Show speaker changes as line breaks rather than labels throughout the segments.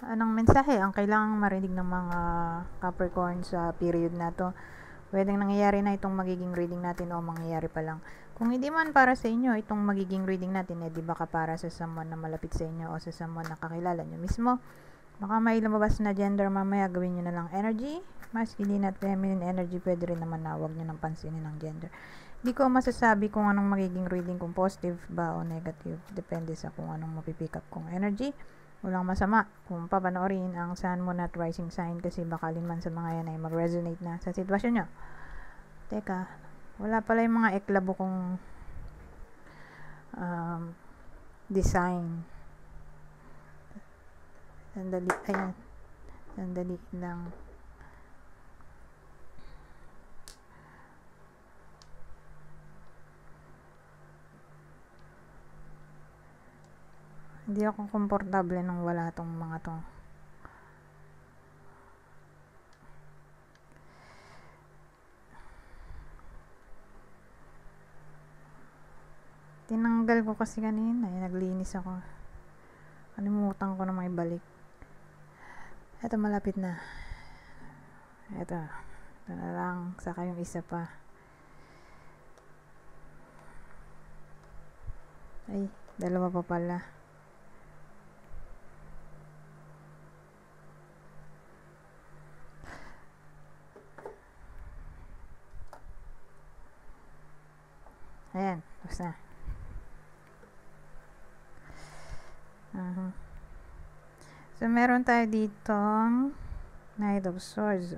Anong mensahe ang kailangang marinig ng mga Capricorn sa period na to? Pwedeng nangyayari na itong magiging reading natin o mangyayari pa lang. Kung hindi man para sa inyo itong magiging reading natin, di baka para sa someone na malapit sa inyo o sa someone na kakilala nyo mismo. Baka may lumabas na gender mamaya, gawin nyo na lang energy. Masculine at feminine energy, pwede rin naman na huwag nyo nang pansinin ng gender. Hindi ko masasabi kung anong magiging reading, kung positive ba o negative. Depende sa kung anong mapipick up kong energy. Walang masama kung papanoorin ang Sun, Moon at Rising sign kasi baka man sa mga yan ay mag-resonate na sa sitwasyon nyo. Teka, wala pala yung mga eklabo kong design. Sandali, ayan. Sandali lang. Hindi ako komportable nung wala tong mga to. Tinanggal ko kasi kanina, naglinis ako. Kalimutan ko na may balik. Eto, malapit na. Eto na lang, saka yung isa pa. Ay, dalawa pa pala. Ayan, tapos na. So, meron tayo ditong Knight of Swords.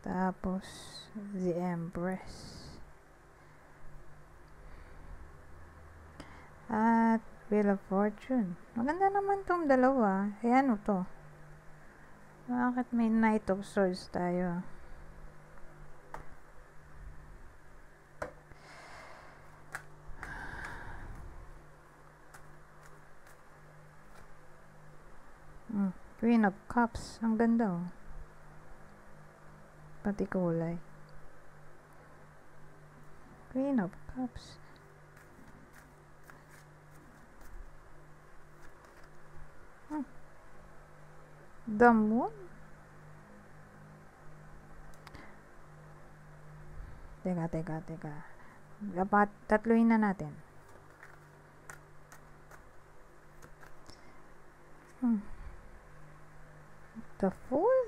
Tapos, the Empress. At Wheel of Fortune. Maganda naman tong dalawa. Ayan o to. Bakit may Knight of Swords tayo? Queen of Cups. Ang ganda oh. Pati kulay. Queen of Cups. The Moon? Teka. Dapat tatluhin na natin. The Fool?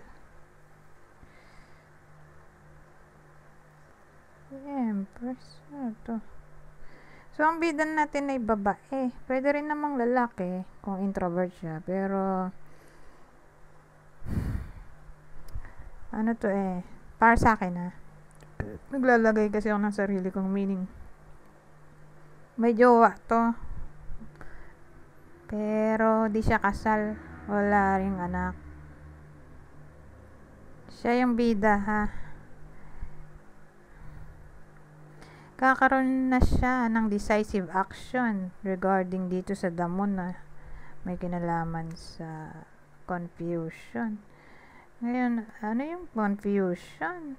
Empress. Ano to? So, ang bidan natin ay babae. Pwede rin namang lalaki kung introvert siya. Pero, ano to para sa akin naglalagay kasi ako ng sarili kong meaning. May jowa to. Pero, di siya kasal. Wala ring anak. Siya yung bida, ha? Kakaroon na siya ng decisive action regarding dito sa The Moon na may kinalaman sa confusion. Ngayon, ano yung confusion?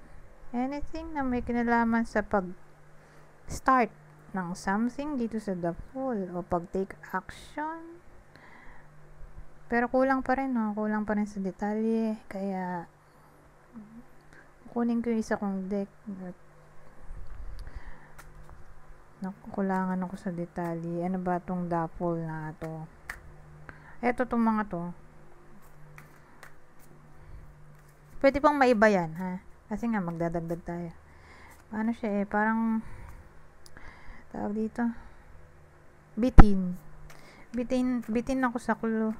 Anything na may kinalaman sa pag-start ng something dito sa The Fool o pag-take action. Pero kulang pa rin, kulang pa rin sa detalye. Kaya, kunin ko yung isa kong deck. Nakukulangan ako sa detalye. Ano ba tong The Fool na to? Eto tong mga to. Pwede pang maiba yan, ha? Kasi nga, magdadagdag tayo. Ano siya parang, tawag dito, bitin ako sa clue.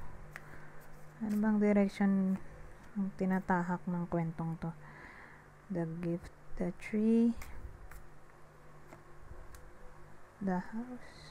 Ano bang direction ang tinatahak ng kwentong to? The Gift, the Tree, the House.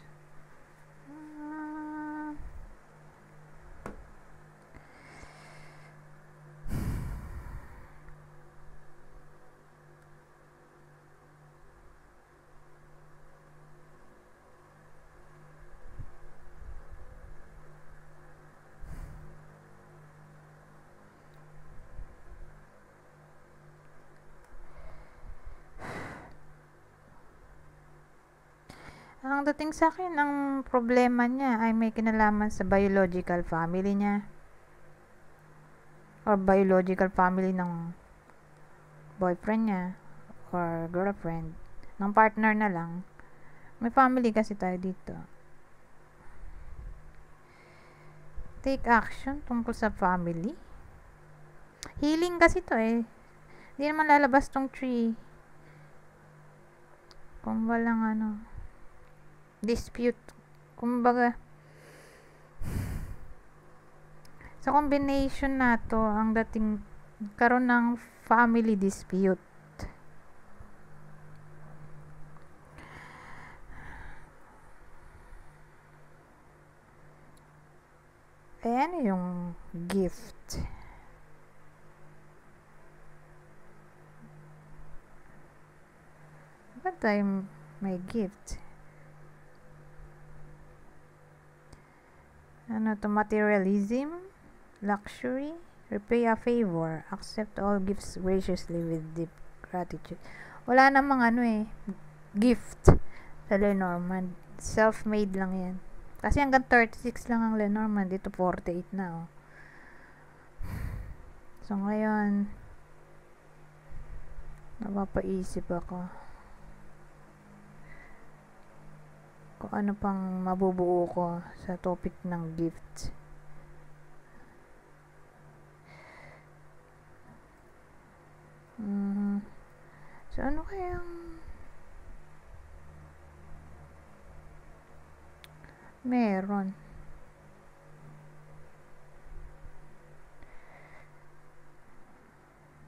Ang dating sa akin, ang problema niya ay may kinalaman sa biological family niya. or biological family ng boyfriend niya or girlfriend, ng partner na lang. May family kasi tayo dito. Take action tungkol sa family. Healing kasi to eh. Hindi naman lalabas tong tree kung walang dispute. Kumbaga, sa combination na to, ang dating karon ng family dispute. Ano yung gift? Ba't tayo may gift? Ano to? Materialism? Luxury? Repay a favor. Accept all gifts graciously with deep gratitude. Wala namang gift sa Lenormand. Self-made lang yan. Kasi hanggang 36 lang ang Lenormand. Dito 48 na, oh. So, ngayon, napapaisip ako kung ano pang mabubuo ko sa topic ng gift. So, ano kayang meron?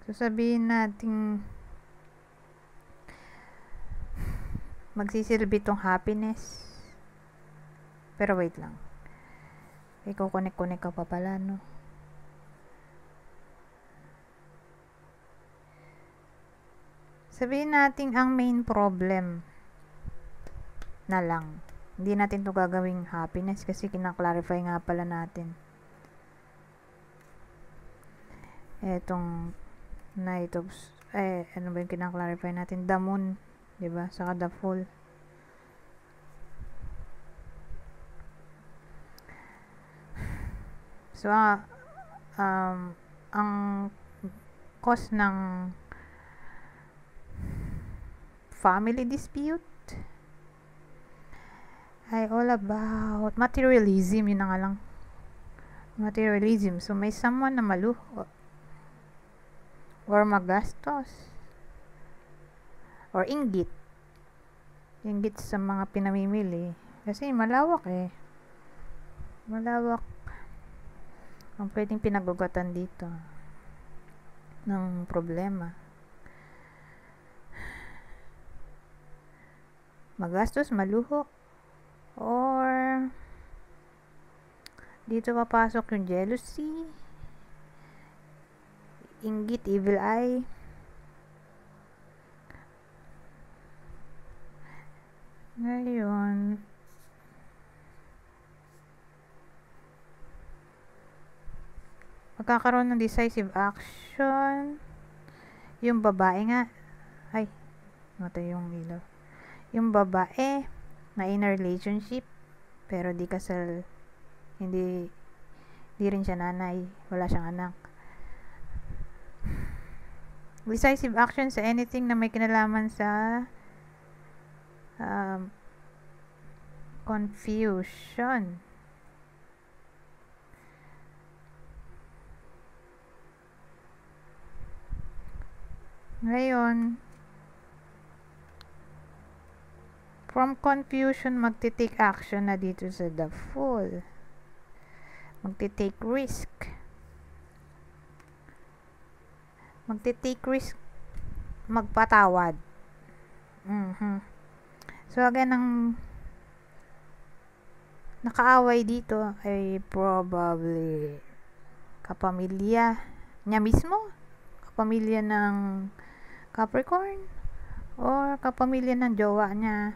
So, sabihin natin magsisilbi tong happiness. Pero wait lang. Ikaw connect ka pa pala, no? Sabihin natin ang main problem na lang. Hindi natin to gagawing happiness kasi kinaklarify nga pala natin. Etong night of ano ba yung kinaklarify natin? The moon, diba? Saka the full. So, ang cause ng family dispute ay all about materialism. Yun na nga lang. Materialism. So, may someone na maluho or magastos or inggit sa mga pinamimili kasi malawak ang pwedeng pinagugatan dito ng problema. Magastos, maluho, or dito papasok yung jealousy, inggit, evil eye. Ngayon, magkakaroon ng decisive action yung babae nga. Ay, matay yung ilaw. Yung babae na in a relationship pero di kasal, hindi rin siya nanay, wala siyang anak. Decisive action sa anything na may kinalaman sa confusion. Ngayon, from confusion, magti-take action na dito sa the full. Magti-take risk. Magpatawad. So, again, ang nakaaway dito ay probably kapamilya niya mismo, kapamilya ng Capricorn, or kapamilya ng jowa niya.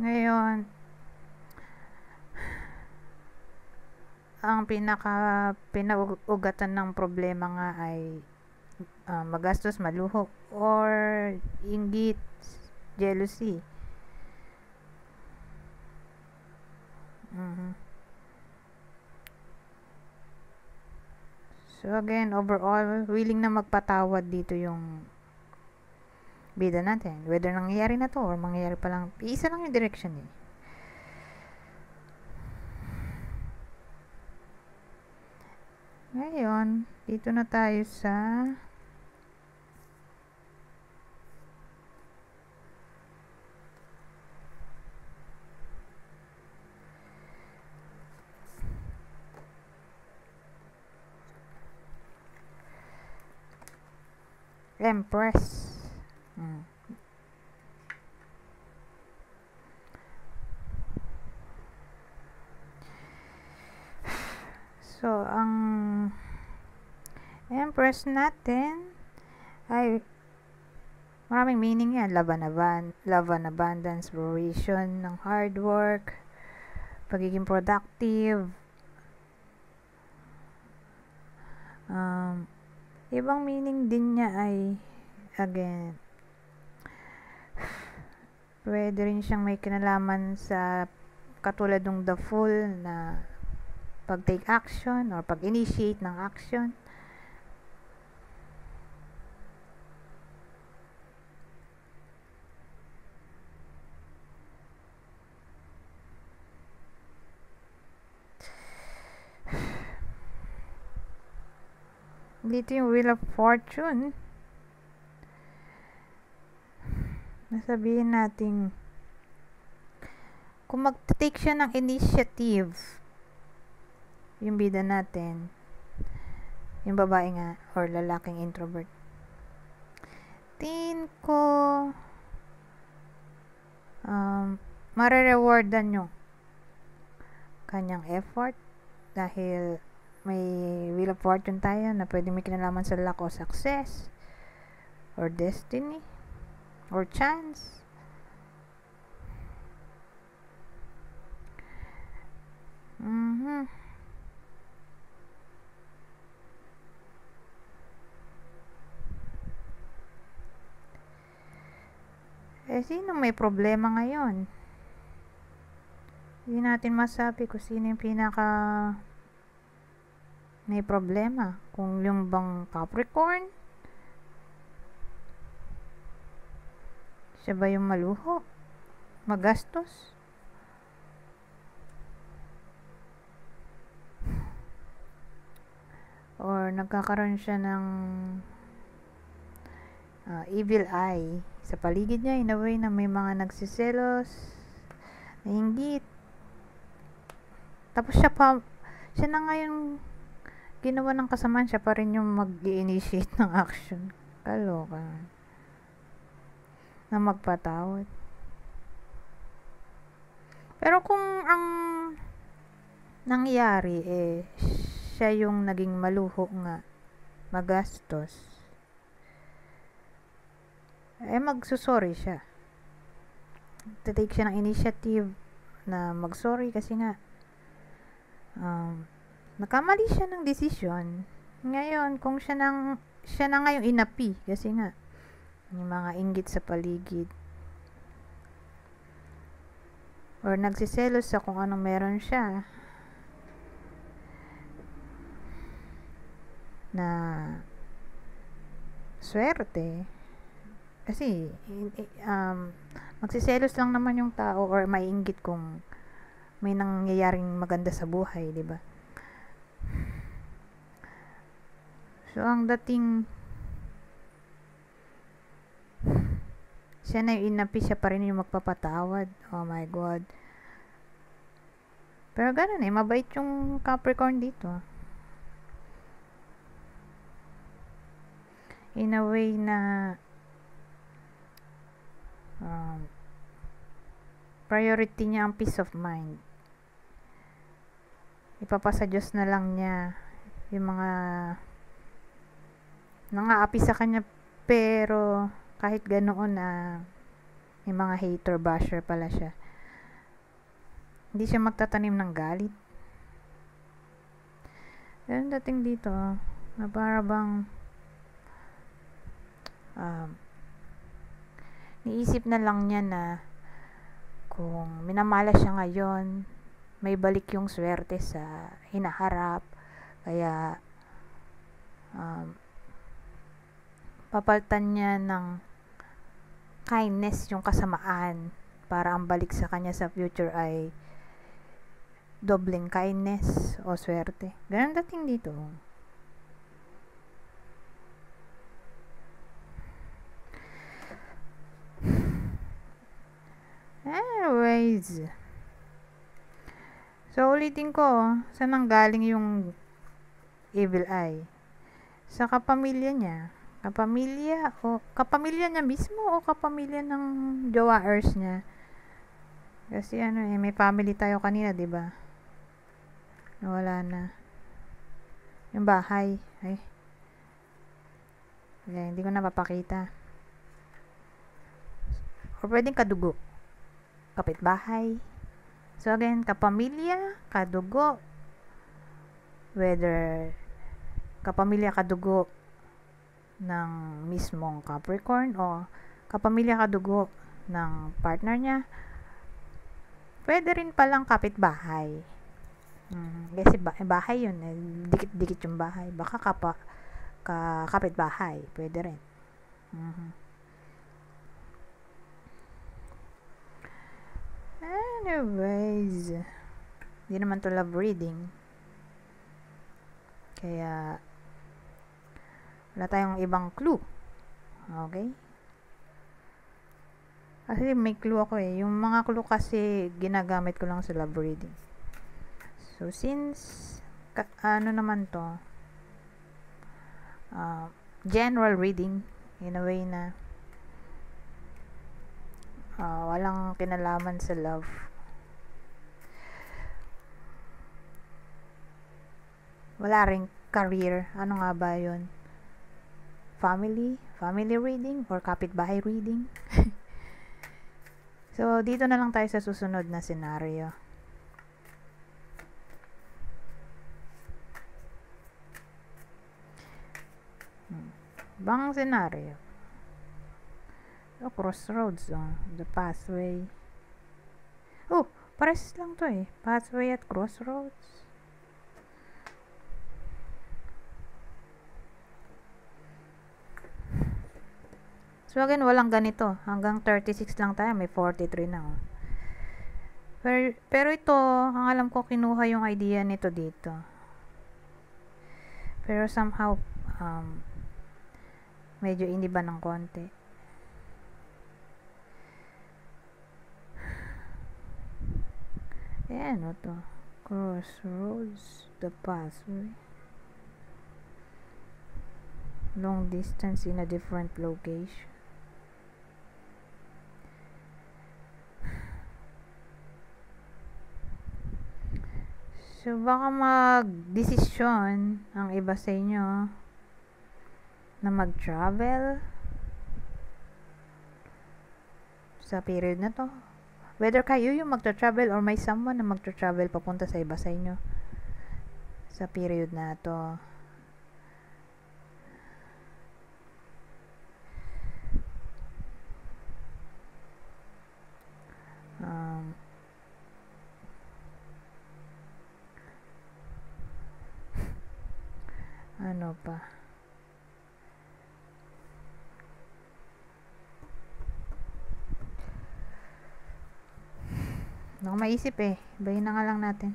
Ngayon, ang pinag-ugatan ng problema nga ay magastos, maluho, or inggit, jealousy. So again, overall, willing na magpatawad dito yung bida natin. Whether nangyayari na to or mangyayari pa lang, isa lang yung direction eh. Ngayon, dito na tayo sa Empress. So, ang Empress natin ay maraming meaning yan. Love and abundance, fruition ng hard work, pagiging productive, ibang meaning din niya ay again, pwede rin siyang may kinalaman sa katulad ng the fool na pag-take action or pag-initiate ng action. Dito yung Wheel of Fortune. Nasabihin natin kung mag-take siya ng initiative yung bida natin, yung babae nga or lalaking introvert, tingin ko mare-rewardan yung kanyang effort dahil may Wheel of Fortune tayo na pwede may kinalaman sa luck o success or destiny or chance. Sino may problema ngayon? Hindi natin masabi kung sino yung pinaka may problema. Kung yung bang Capricorn, siya ba yung maluho? Magastos? Or nagkakaroon siya ng evil eye sa paligid niya in a way na may mga nagsiselos, nainggit. Tapos siya na nga yung ginawa ng kasamaan, siya pa rin yung mag-i-initiate ng action. Kaloka. Na magpatawad. Pero kung ang nangyari siya yung naging maluho nga, magastos, magsusorry siya. Take siya ng initiative na magsorry kasi nga nakamali siya ng desisyon. Ngayon, kung siya na nga yung inapi kasi nga yung mga inggit sa paligid or nagsiselos sa kung anong meron siya na swerte kasi magsiselos lang naman yung tao or maiinggit kung may nangyayaring maganda sa buhay, di ba? So ang dating siya na yung inapi, siya pa rin yung magpapatawad. Oh my God. Pero ganun mabait yung Capricorn dito. In a way na priority niya ang peace of mind. Ipapasa Diyos na lang niya yung mga nangaapi sa kanya, pero kahit ganoon may mga hater basher pala siya, hindi siya magtatanim ng galit. Ganun dating dito na para bang niisip na lang niya na kung minamalas siya ngayon, may balik yung swerte sa hinaharap, kaya papalitan niya ng kindness yung kasamaan para ang balik sa kanya sa future ay dobleng kindness o swerte. Ganun dating dito. Anyways, so ulitin ko, saan nang galing yung evil eye? Sa kapamilya niya. Kapamilya niya mismo o kapamilya ng jowaers niya? Kasi may family tayo kanina, 'di ba? Nawala na. Yung bahay. Ay. Hindi ko napapakita. O pwedeng kadugo. Kapitbahay. So again, kapamilya, kadugo. Whether kapamilya kadugo ng mismong Capricorn o kapamilya kadugo ng partner niya, pwede rin palang kapitbahay. Kasi bahay yun, dikit-dikit yung bahay. Baka kapitbahay, pwede rin. Anyways, hindi naman to love reading. Kaya wala tayong ibang clue. Okay? Kasi may clue ako eh. Yung mga clue kasi ginagamit ko lang sa love reading. So since naman to, general reading in a way na walang kinalaman sa love. Wala ring career. Ano nga ba yun? Family reading or kapitbahay reading. So dito na lang tayo sa susunod na scenario. Bang scenario. Crossroads, the pathway. Pares lang to eh. Pathway at crossroads. So again, walang ganito. Hanggang 36 lang tayo. May 43 na. Pero ito, ang alam ko, kinuha yung idea nito dito. Pero somehow, medyo iniba ng konti. Ayan, ito. Crossroads, the pathway. Long distance in a different location. So, baka mag-desisyon ang iba sa inyo na mag-travel sa period na to. Whether kayo yung magta-travel or may someone na magta-travel papunta sa iba sa inyo sa period na to. Ano pa? Hindi ko maisip eh. Ibahin na nga lang natin.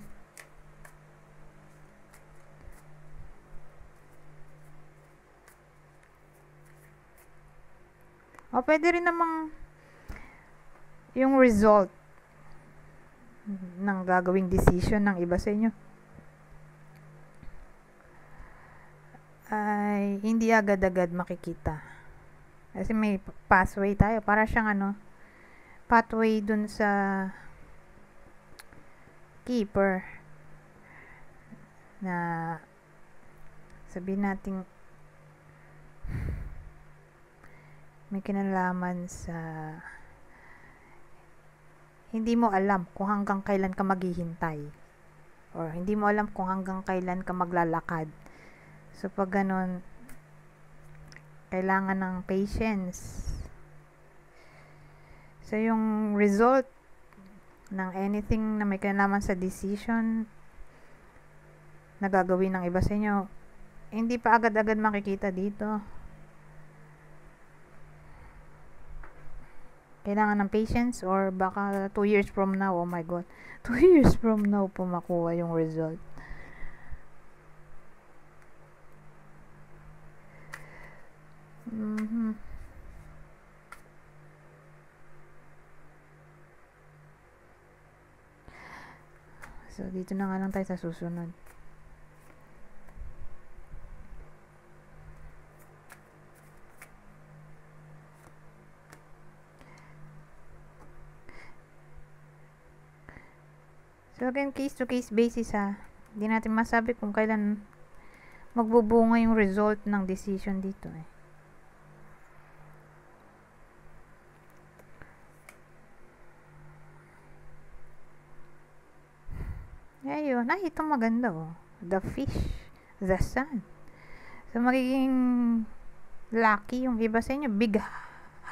O pwede rin namang yung result ng gagawing decision ng iba sa inyo ay hindi agad-agad makikita. Kasi may pathway tayo. Para siyang pathway dun sa keeper na sabihin natin may kinalaman sa hindi mo alam kung hanggang kailan ka maghihintay or hindi mo alam kung hanggang kailan ka maglalakad. So pag ganun, kailangan ng patience. So yung result ng anything na may kinalaman sa decision na gagawin ng iba sa inyo, hindi pa agad-agad makikita dito. Kailangan ng patience or baka 2 years from now, oh my god, 2 years from now po makuha yung result. So, dito na nga lang tayo sa susunod. So, again, case-to-case basis ha. Hindi natin masabi kung kailan magbubunga yung result ng decision dito eh. Ayun. Ay, ito maganda oh. The fish. The sun. So, magiging lucky yung iba sa inyo. Big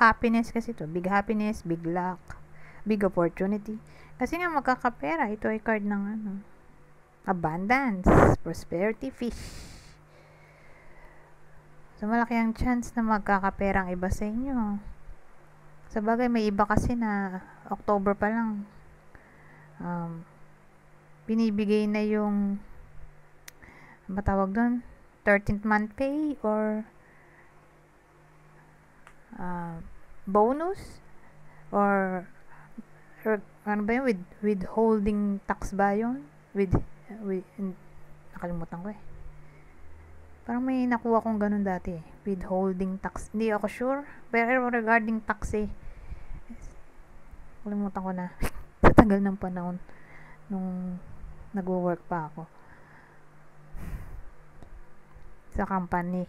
happiness kasi to. Big happiness, big luck, big opportunity. Kasi nga magkakapera. Ito ay card ng abundance, prosperity, fish. So, malaki ang chance na magkakapera ang iba sa inyo. Sa bagay, may iba kasi na October pa lang. Binibigay na yung matawag doon 13th month pay or bonus or ano ba yun, withholding tax ba yun? Nakalimutan ko eh. Parang may nakuha kong ganun dati eh. Withholding tax. Hindi ako sure. Pero regarding tax eh. Nakalimutan ko na. Sa tagal ng panahon nung nagwo-work pa ako sa company.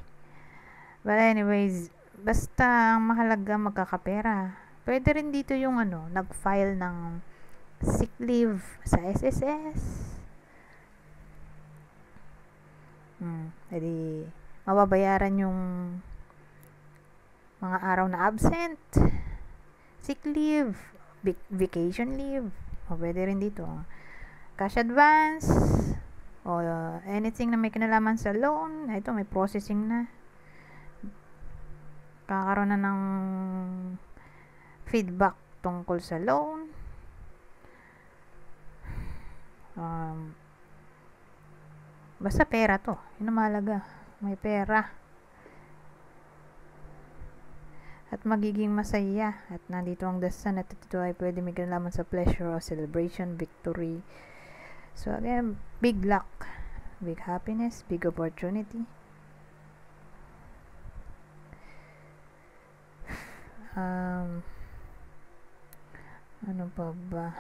But anyways, basta ang mahalaga magkakapera. Pwede rin dito yung nag-file ng sick leave sa SSS. Edi mababayaran yung mga araw na absent, sick leave, vacation leave. Pwede rin dito. Cash advance, o anything na may kinalaman sa loan. Ito, may processing na. Kakaroon na ng feedback tungkol sa loan. Basta pera to. Yun ang mahalaga. May pera. At magiging masaya. At nandito ang the sun at ito ay pwede may kinalaman sa pleasure o celebration, victory. So again, big luck, big happiness, big opportunity. Ano pa ba?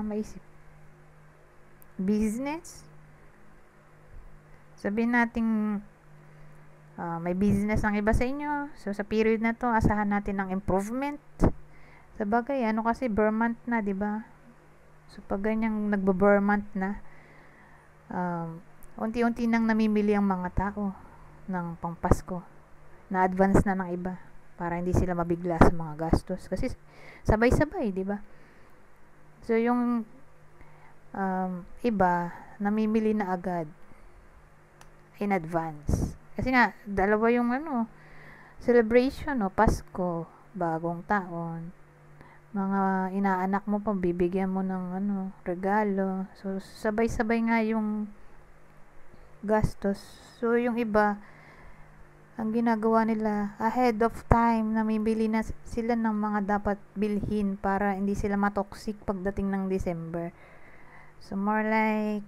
Maisip. Business. Sabihin natin may business ang iba sa inyo. So sa period na to, asahan natin ng improvement. Sa bagay, kasi burr month na, 'di ba? So pag ganyang nagbo-burr month na, unti-unti nang namimili ang mga tao ng pangpasko. Na advance na ng iba para hindi sila mabigla sa mga gastos kasi sabay-sabay, 'di ba? So yung iba namimili na agad in advance. Kasi nga dalawa yung celebration, Pasko, bagong taon. Mga inaanak mo pa bibigyan mo ng regalo. So sabay-sabay nga yung gastos. So yung iba ang ginagawa nila ahead of time, namimili na sila ng mga dapat bilhin para hindi sila matoxic pagdating ng December. So more like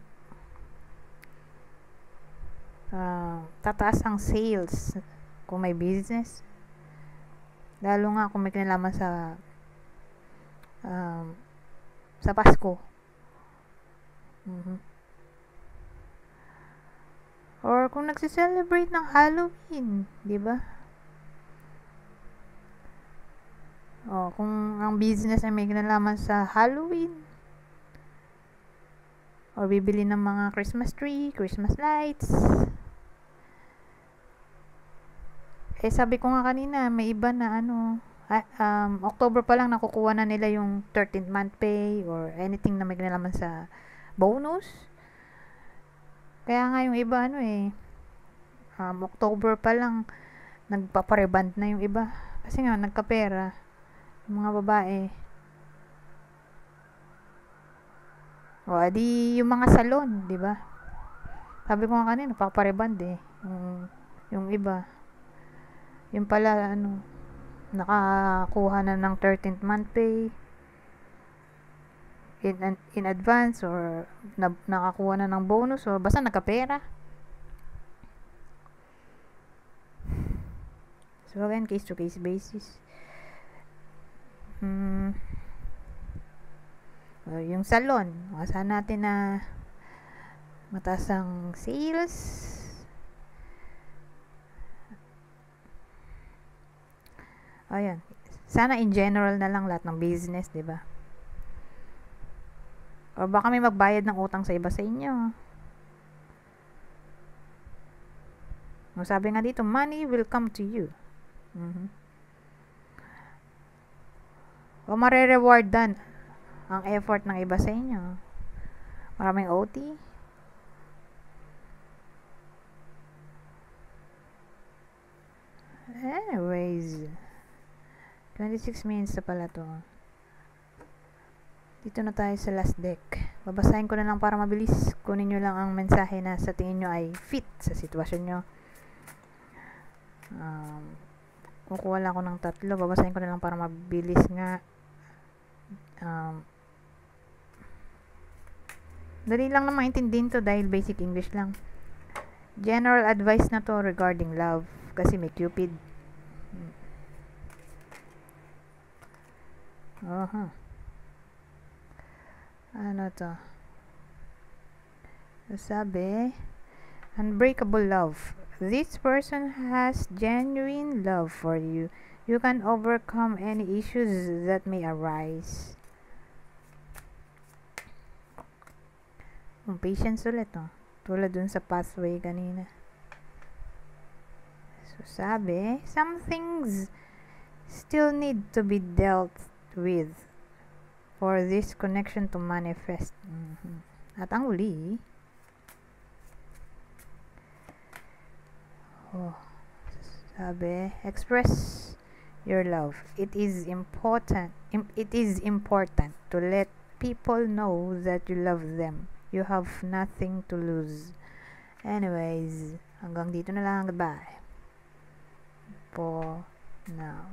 tataas ang sales kung may business, lalo nga kung may kinalaman sa Pasko. Or kung nagse-celebrate ng Halloween, 'di ba? Kung ang business ay may kinalaman sa Halloween, or bibili ng mga Christmas tree, Christmas lights. Sabi ko nga kanina, may iba na October pa lang nakukuha na nila yung 13th month pay or anything na may kinalaman sa bonus. Kaya nga yung iba October pa lang nagpapareband na yung iba kasi nga nagkapera yung mga babae. O adi yung mga salon, di ba? Sabi ko nga kanina papareband yung iba. Yung pala nakakuha na ng 13th month pay in advance or nakakuha na ng bonus or basta nagkapera. So again, case to case basis. Yung salon, asahan natin na mataas ang sales. Ayan. Sana in general na lang lahat ng business, di ba? O baka may magbayad ng utang sa iba sa inyo. O sabi nga dito, money will come to you. O mare-rewardan ang effort ng iba sa inyo. Maraming OT. Anyways, 26 minutes na pala to. Dito na tayo sa last deck. Babasahin ko na lang para mabilis. Kunin nyo lang ang mensahe na sa tingin nyo ay fit sa sitwasyon nyo. Kukuha lang ako ng 3. Babasahin ko na lang para mabilis nga. Dali lang na maintindihin to dahil basic English lang. General advice na to regarding love. Kasi may Cupid. Ano to? Sabi, unbreakable love. This person has genuine love for you. You can overcome any issues that may arise. Patience ulit, tulad dun sa pathway kanina. So sabi, some things still need to be dealt with for this connection to manifest. At ang uli, sabi, express your love. It is important to let people know that you love them. You have nothing to lose. Anyways, hanggang dito na lang. Goodbye. For now.